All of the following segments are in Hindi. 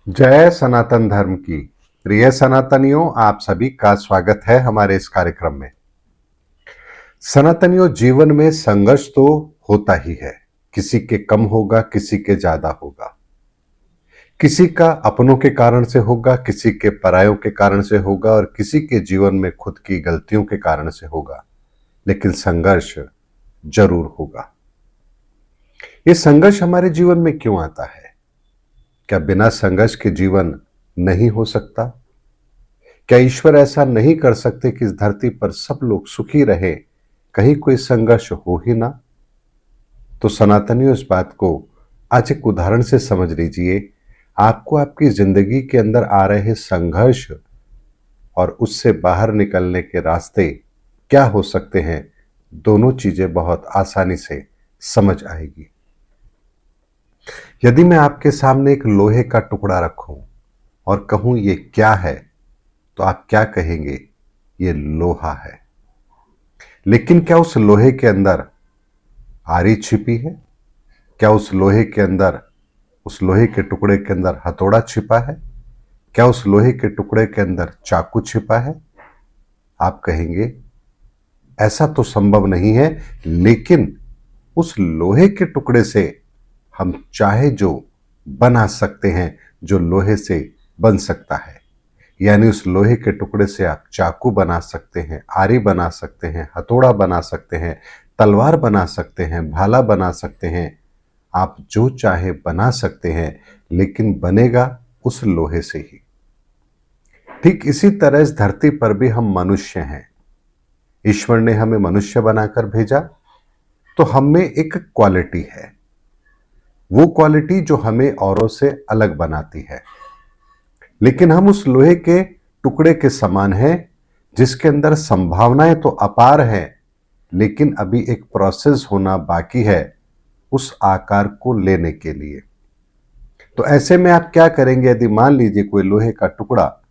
जय सनातन धर्म की। प्रिय सनातनियों, आप सभी का स्वागत है हमारे इस कार्यक्रम में। सनातनियों, जीवन में संघर्ष तो होता ही है। किसी के कम होगा, किसी के ज्यादा होगा। किसी का अपनों के कारण से होगा, किसी के परायों के कारण से होगा और किसी के जीवन में खुद की गलतियों के कारण से होगा। लेकिन संघर्ष जरूर होगा। ये संघर्ष हमारे जीवन में क्यों आता है? क्या बिना संघर्ष के जीवन नहीं हो सकता? क्या ईश्वर ऐसा नहीं कर सकते कि इस धरती पर सब लोग सुखी रहे, कहीं कोई संघर्ष हो ही ना? तो सनातनियों, इस बात को आज एक उदाहरण से समझ लीजिए। आपको आपकी जिंदगी के अंदर आ रहे संघर्ष और उससे बाहर निकलने के रास्ते क्या हो सकते हैं, दोनों चीजें बहुत आसानी से समझ आएगी। यदि मैं आपके सामने एक लोहे का टुकड़ा रखूं और कहूं ये क्या है, तो आप क्या कहेंगे? ये लोहा है। लेकिन क्या उस लोहे के अंदर आरी छिपी है? क्या उस लोहे के अंदर, उस लोहे के टुकड़े के अंदर हथौड़ा छिपा है? क्या उस लोहे के टुकड़े के अंदर चाकू छिपा है? आप कहेंगे ऐसा तो संभव नहीं है। लेकिन उस लोहे के टुकड़े से हम चाहे जो बना सकते हैं, जो लोहे से बन सकता है। यानी उस लोहे के टुकड़े से आप चाकू बना सकते हैं, आरी बना सकते हैं, हथौड़ा बना सकते हैं, तलवार बना सकते हैं, भाला बना सकते हैं। आप जो चाहे बना सकते हैं, लेकिन बनेगा उस लोहे से ही। ठीक इसी तरह इस धरती पर भी हम मनुष्य हैं। ईश्वर ने हमें मनुष्य बनाकर भेजा, तो हम में एक क्वालिटी है। वो क्वालिटी जो हमें औरों से अलग बनाती है। लेकिन हम उस लोहे के टुकड़े के समान हैं, जिसके अंदर संभावनाएं तो अपार हैं, लेकिन अभी एक प्रोसेस होना बाकी है उस आकार को लेने के लिए। तो ऐसे में आप क्या करेंगे? यदि मान लीजिए कोई लोहे का टुकड़ा,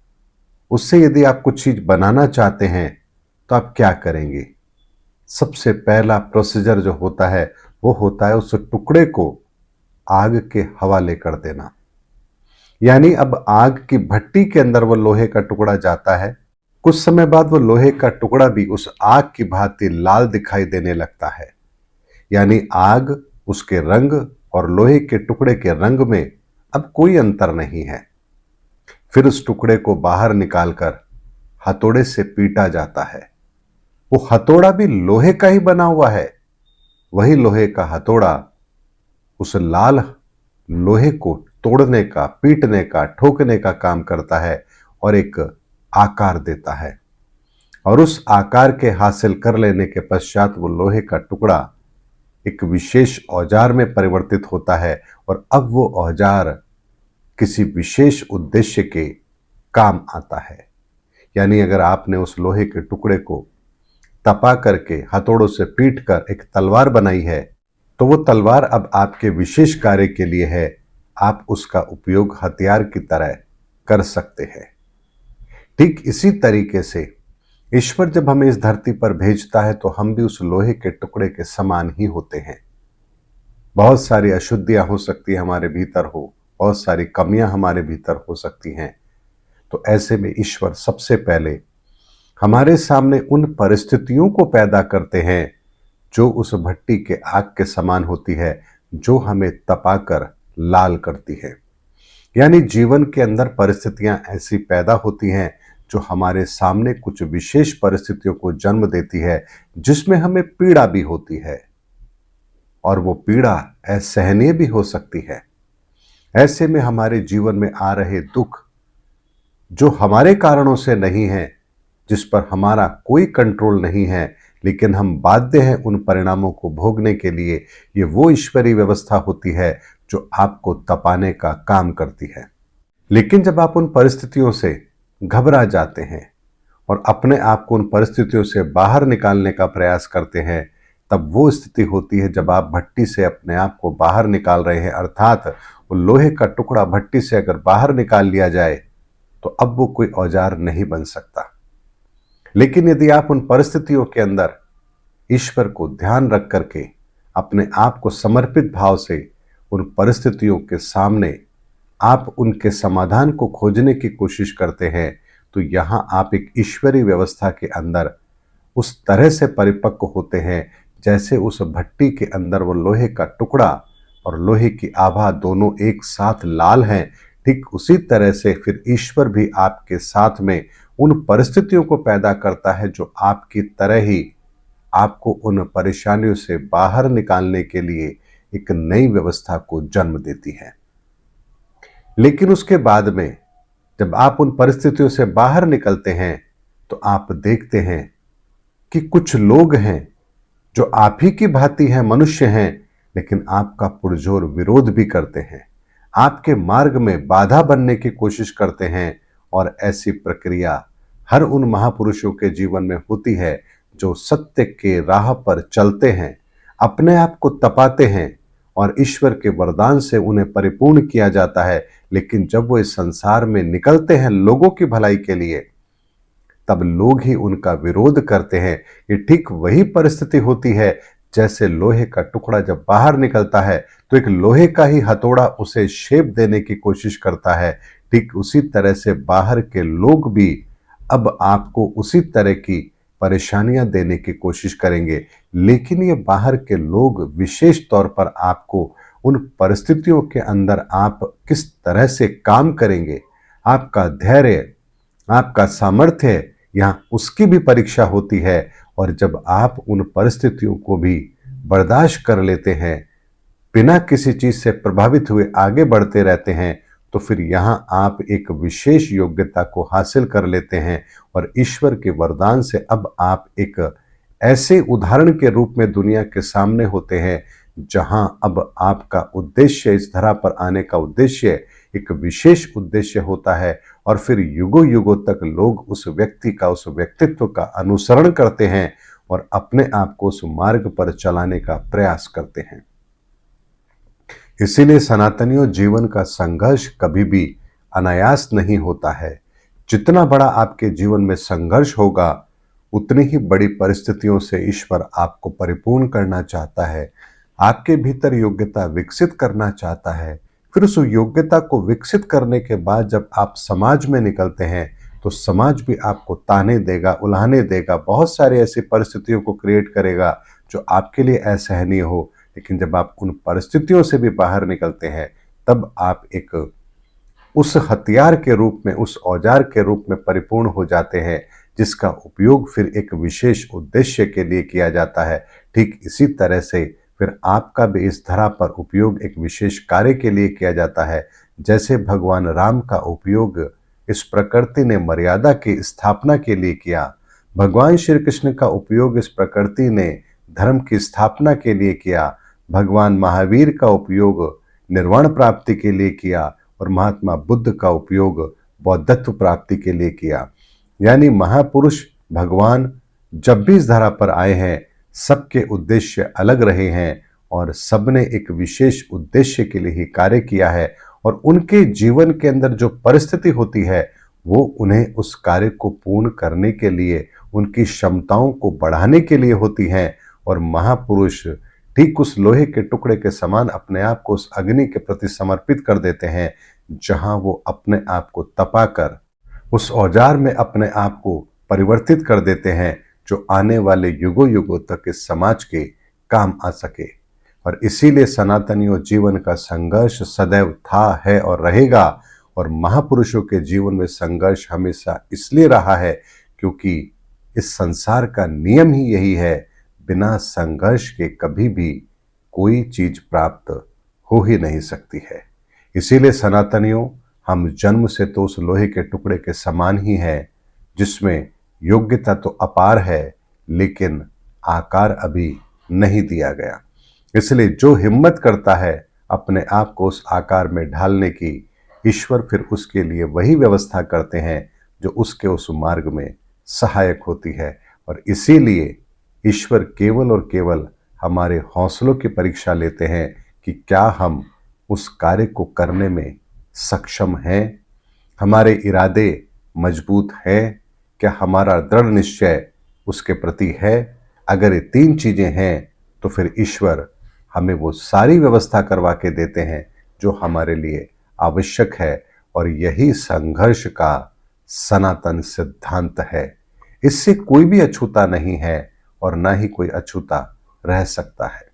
उससे यदि आप कुछ चीज बनाना चाहते हैं, तो आप क्या करेंगे? सबसे पहला प्रोसीजर जो होता है, वो होता है उस टुकड़े को आग के हवाले कर देना। यानी अब आग की भट्टी के अंदर वो लोहे का टुकड़ा जाता है। कुछ समय बाद वो लोहे का टुकड़ा भी उस आग की भांति लाल दिखाई देने लगता है। यानी आग, उसके रंग और लोहे के टुकड़े के रंग में अब कोई अंतर नहीं है। फिर उस टुकड़े को बाहर निकालकर हथौड़े से पीटा जाता है। वो हथौड़ा भी लोहे का ही बना हुआ है। वही लोहे का हथौड़ा उस लाल लोहे को तोड़ने का, पीटने का, ठोकने का काम करता है और एक आकार देता है। और उस आकार के हासिल कर लेने के पश्चात वो लोहे का टुकड़ा एक विशेष औजार में परिवर्तित होता है और अब वो औजार किसी विशेष उद्देश्य के काम आता है। यानी अगर आपने उस लोहे के टुकड़े को तपा करके हथौड़ों से पीट कर एक तलवार बनाई है, तो वो तलवार अब आपके विशेष कार्य के लिए है। आप उसका उपयोग हथियार की तरह कर सकते हैं। ठीक इसी तरीके से ईश्वर जब हमें इस धरती पर भेजता है, तो हम भी उस लोहे के टुकड़े के समान ही होते हैं। बहुत सारी अशुद्धियां हो सकती है हमारे भीतर, हो बहुत सारी कमियां हमारे भीतर हो सकती हैं। तो ऐसे में ईश्वर सबसे पहले हमारे सामने उन परिस्थितियों को पैदा करते हैं जो उस भट्टी के आग के समान होती है, जो हमें तपाकर लाल करती है। यानी जीवन के अंदर परिस्थितियां ऐसी पैदा होती हैं जो हमारे सामने कुछ विशेष परिस्थितियों को जन्म देती है, जिसमें हमें पीड़ा भी होती है और वो पीड़ा असहनीय भी हो सकती है। ऐसे में हमारे जीवन में आ रहे दुख जो हमारे कारणों से नहीं है, जिस पर हमारा कोई कंट्रोल नहीं है, लेकिन हम बाध्य हैं उन परिणामों को भोगने के लिए, ये वो ईश्वरीय व्यवस्था होती है जो आपको तपाने का काम करती है। लेकिन जब आप उन परिस्थितियों से घबरा जाते हैं और अपने आप को उन परिस्थितियों से बाहर निकालने का प्रयास करते हैं, तब वो स्थिति होती है जब आप भट्टी से अपने आप को बाहर निकाल रहे हैं। अर्थात वो लोहे का टुकड़ा भट्टी से अगर बाहर निकाल लिया जाए, तो अब वो कोई औजार नहीं बन सकता। लेकिन यदि आप उन परिस्थितियों के अंदर ईश्वर को ध्यान रख करके अपने आप को समर्पित भाव से उन परिस्थितियों के सामने आप उनके समाधान को खोजने की कोशिश करते हैं, तो यहाँ आप एक ईश्वरीय व्यवस्था के अंदर उस तरह से परिपक्व होते हैं जैसे उस भट्टी के अंदर वो लोहे का टुकड़ा और लोहे की आभा दोनों एक साथ लाल हैं। ठीक उसी तरह से फिर ईश्वर भी आपके साथ में उन परिस्थितियों को पैदा करता है जो आपकी तरह ही आपको उन परेशानियों से बाहर निकालने के लिए एक नई व्यवस्था को जन्म देती है। लेकिन उसके बाद में जब आप उन परिस्थितियों से बाहर निकलते हैं तो आप देखते हैं कि कुछ लोग हैं जो आप ही की भांति हैं, मनुष्य हैं, लेकिन आपका पुरजोर विरोध भी करते हैं, आपके मार्ग में बाधा बनने की कोशिश करते हैं। और ऐसी प्रक्रिया हर उन महापुरुषों के जीवन में होती है जो सत्य के राह पर चलते हैं, अपने आप को तपाते हैं और ईश्वर के वरदान से उन्हें परिपूर्ण किया जाता है। लेकिन जब वो इस संसार में निकलते हैं लोगों की भलाई के लिए, तब लोग ही उनका विरोध करते हैं। ये ठीक वही परिस्थिति होती है जैसे लोहे का टुकड़ा जब बाहर निकलता है तो एक लोहे का ही हथौड़ा उसे शेप देने की कोशिश करता है। ठीक उसी तरह से बाहर के लोग भी अब आपको उसी तरह की परेशानियां देने की कोशिश करेंगे। लेकिन ये बाहर के लोग विशेष तौर पर आपको उन परिस्थितियों के अंदर आप किस तरह से काम करेंगे, आपका धैर्य, आपका सामर्थ्य, यहाँ उसकी भी परीक्षा होती है। और जब आप उन परिस्थितियों को भी बर्दाश्त कर लेते हैं, बिना किसी चीज से प्रभावित हुए आगे बढ़ते रहते हैं, तो फिर यहाँ आप एक विशेष योग्यता को हासिल कर लेते हैं और ईश्वर के वरदान से अब आप एक ऐसे उदाहरण के रूप में दुनिया के सामने होते हैं जहां अब आपका उद्देश्य, इस धरा पर आने का उद्देश्य एक विशेष उद्देश्य होता है। और फिर युगों युगों तक लोग उस व्यक्ति का, उस व्यक्तित्व का अनुसरण करते हैं और अपने आप को उस मार्ग पर चलाने का प्रयास करते हैं। इसीलिए सनातनियों, जीवन का संघर्ष कभी भी अनायास नहीं होता है। जितना बड़ा आपके जीवन में संघर्ष होगा, उतनी ही बड़ी परिस्थितियों से ईश्वर आपको परिपूर्ण करना चाहता है, आपके भीतर योग्यता विकसित करना चाहता है। फिर उस योग्यता को विकसित करने के बाद जब आप समाज में निकलते हैं तो समाज भी आपको ताने देगा, उल्हाने देगा, बहुत सारी ऐसी परिस्थितियों को क्रिएट करेगा जो आपके लिए असहनीय हो। लेकिन जब आप उन परिस्थितियों से भी बाहर निकलते हैं, तब आप एक उस हथियार के रूप में, उस औजार के रूप में परिपूर्ण हो जाते हैं जिसका उपयोग फिर एक विशेष उद्देश्य के लिए किया जाता है। ठीक इसी तरह से फिर आपका भी इस धरा पर उपयोग एक विशेष कार्य के लिए किया जाता है। जैसे भगवान राम का उपयोग इस प्रकृति ने मर्यादा की स्थापना के लिए किया, भगवान श्री कृष्ण का उपयोग इस प्रकृति ने धर्म की स्थापना के लिए किया, भगवान महावीर का उपयोग निर्वाण प्राप्ति के लिए किया और महात्मा बुद्ध का उपयोग बौद्धत्व प्राप्ति के लिए किया। यानी महापुरुष भगवान जब भी इस धरा पर आए हैं, सबके उद्देश्य अलग रहे हैं और सबने एक विशेष उद्देश्य के लिए ही कार्य किया है। और उनके जीवन के अंदर जो परिस्थिति होती है वो उन्हें उस कार्य को पूर्ण करने के लिए, उनकी क्षमताओं को बढ़ाने के लिए होती हैं। और महापुरुष ठीक उस लोहे के टुकड़े के समान अपने आप को उस अग्नि के प्रति समर्पित कर देते हैं जहां वो अपने आप को तपाकर उस औजार में अपने आप को परिवर्तित कर देते हैं जो आने वाले युगों युगों तक इस समाज के काम आ सके। और इसीलिए सनातनियों, जीवन का संघर्ष सदैव था, है और रहेगा। और महापुरुषों के जीवन में संघर्ष हमेशा इसलिए रहा है क्योंकि इस संसार का नियम ही यही है, बिना संघर्ष के कभी भी कोई चीज प्राप्त हो ही नहीं सकती है। इसीलिए सनातनियों, हम जन्म से तो उस लोहे के टुकड़े के समान ही हैं जिसमें योग्यता तो अपार है लेकिन आकार अभी नहीं दिया गया। इसलिए जो हिम्मत करता है अपने आप को उस आकार में ढालने की, ईश्वर फिर उसके लिए वही व्यवस्था करते हैं जो उसके उस मार्ग में सहायक होती है। और इसीलिए ईश्वर केवल और केवल हमारे हौसलों की परीक्षा लेते हैं कि क्या हम उस कार्य को करने में सक्षम हैं, हमारे इरादे मजबूत हैं, क्या हमारा दृढ़ निश्चय उसके प्रति है। अगर ये तीन चीजें हैं तो फिर ईश्वर हमें वो सारी व्यवस्था करवा के देते हैं जो हमारे लिए आवश्यक है और यही संघर्ष का सनातन सिद्धांत है। इससे कोई भी अछूता नहीं है और ना ही कोई अछूता रह सकता है।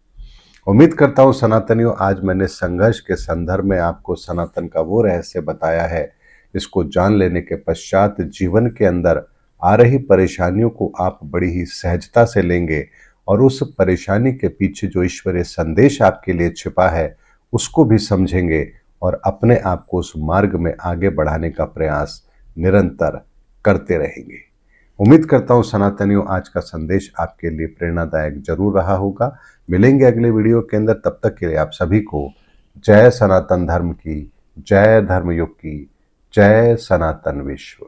उम्मीद करता हूं सनातनियों, आज मैंने संघर्ष के संदर्भ में आपको सनातन का वो रहस्य बताया है, इसको जान लेने के पश्चात जीवन के अंदर आ रही परेशानियों को आप बड़ी ही सहजता से लेंगे और उस परेशानी के पीछे जो ईश्वरीय संदेश आपके लिए छिपा है उसको भी समझेंगे और अपने आप को उस मार्ग में आगे बढ़ाने का प्रयास निरंतर करते रहेंगे। उम्मीद करता हूं सनातनियों, आज का संदेश आपके लिए प्रेरणादायक जरूर रहा होगा। मिलेंगे अगले वीडियो के अंदर, तब तक के लिए आप सभी को जय सनातन धर्म की, जय धर्मयुग की, जय सनातन विश्व।